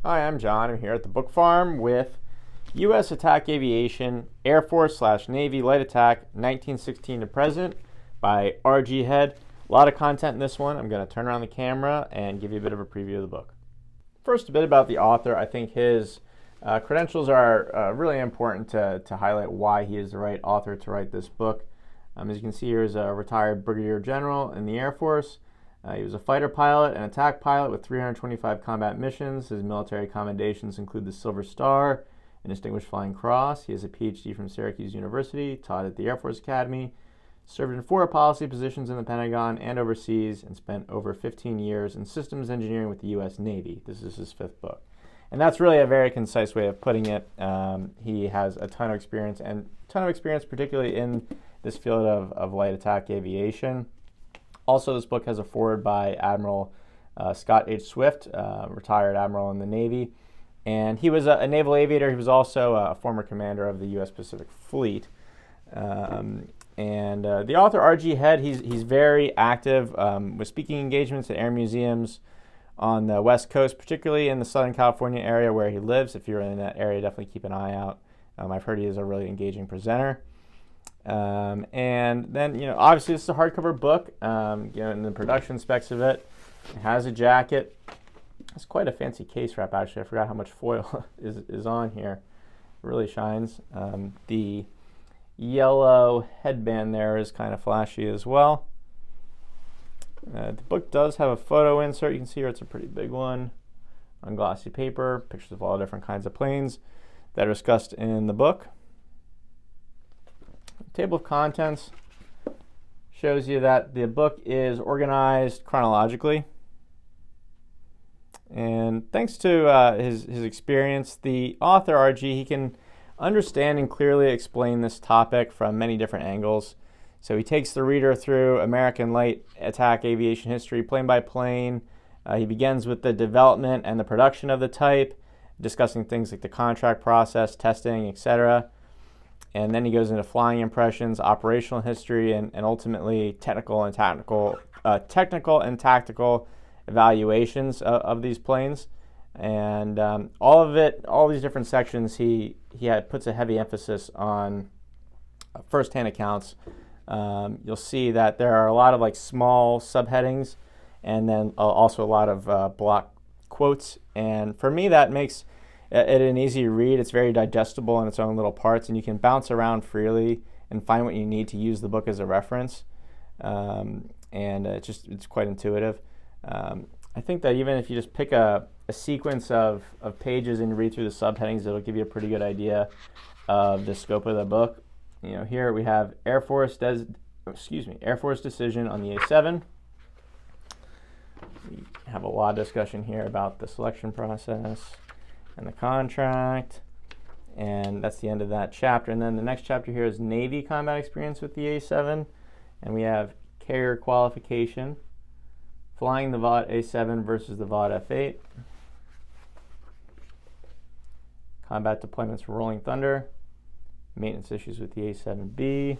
Hi, I'm John. I'm here at the Book Farm with U.S. Attack Aviation, Air Force/Navy Light Attack, 1916 to present by R.G. Head. A lot of content in this one. I'm going to turn around the camera and give you a bit of a preview of the book. First, a bit about the author. I think his credentials are really important to highlight why he is the right author to write this book. As you can see, here is a retired brigadier general in the Air Force. He was a fighter pilot and attack pilot with 325 combat missions. His military commendations include the Silver Star and Distinguished Flying Cross. He has a PhD from Syracuse University, taught at the Air Force Academy, served in 4 policy positions in the Pentagon and overseas, and spent over 15 years in systems engineering with the U.S. Navy. This is his 5th book. And that's really a very concise way of putting it. He has a ton of experience, particularly in this field of light attack aviation. Also, this book has a foreword by Admiral Scott H. Swift, retired admiral in the Navy. And he was a naval aviator. He was also a former commander of the U.S. Pacific Fleet. The author, R.G. Head, he's very active with speaking engagements at air museums on the West Coast, particularly in the Southern California area where he lives. If you're in that area, definitely keep an eye out. I've heard he is a really engaging presenter. And then, obviously this is a hardcover book, in the production specs of it. It has a jacket. It's quite a fancy case wrap, actually. I forgot how much foil is on here. It really shines. The yellow headband there is kind of flashy as well. The book does have a photo insert. You can see here it's a pretty big one on glossy paper. Pictures of all different kinds of planes that are discussed in the book. Table of contents shows you that the book is organized chronologically. And thanks to his experience, the author, R.G., he can understand and clearly explain this topic from many different angles. So he takes the reader through American light attack aviation history plane by plane. He begins with the development and the production of the type, discussing things like the contract process, testing, etc. And then he goes into flying impressions, operational history, and ultimately technical and tactical evaluations of these planes. And all these different sections, he puts a heavy emphasis on first-hand accounts. You'll see that there are a lot of small subheadings, and then also a lot of block quotes. And for me, that makes it an easy read. It's very digestible in its own little parts, and you can bounce around freely and find what you need to use the book as a reference. It's quite intuitive. I think that even if you just pick a sequence of pages and read through the subheadings, it'll give you a pretty good idea of the scope of the book. Here we have Air Force decision on the A7. We have a lot of discussion here about the selection process and the contract, and that's the end of that chapter. And then the next chapter here is Navy combat experience with the A7, and we have carrier qualification, flying the Vought A7 versus the Vought F8, combat deployments for Rolling Thunder, maintenance issues with the A7B,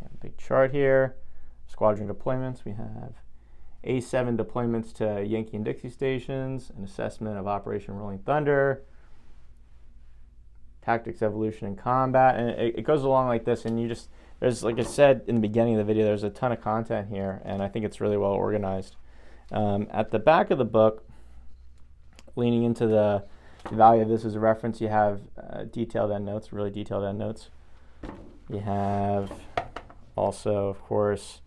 a big chart here, squadron deployments. We have A7 deployments to Yankee and Dixie stations, an assessment of Operation Rolling Thunder, tactics, evolution, and combat. And it goes along like this, and there's, like I said in the beginning of the video, there's a ton of content here, and I think it's really well organized. At the back of the book, leaning into the value of this as a reference, you have detailed endnotes, really detailed endnotes. You have also, of course,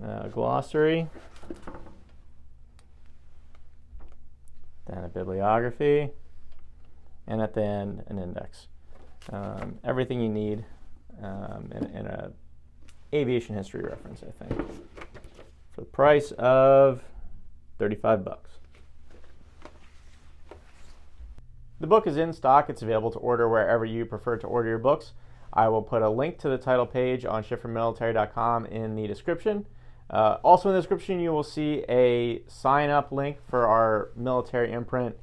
a glossary, then a bibliography, and at the end, an index. Everything you need in a aviation history reference, I think, for the price of $35. The book is in stock. It's available to order wherever you prefer to order your books. I will put a link to the title page on schiffermilitary.com in the description. Also in the description, you will see a sign-up link for our military imprint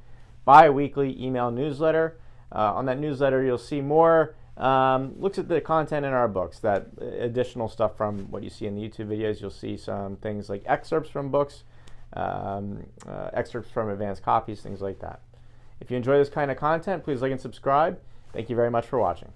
bi-weekly email newsletter. On that newsletter, you'll see more looks at the content in our books, that additional stuff from what you see in the YouTube videos. You'll see some things like excerpts from books excerpts from advanced copies, things like that. If you enjoy this kind of content, please like and subscribe. Thank you very much for watching.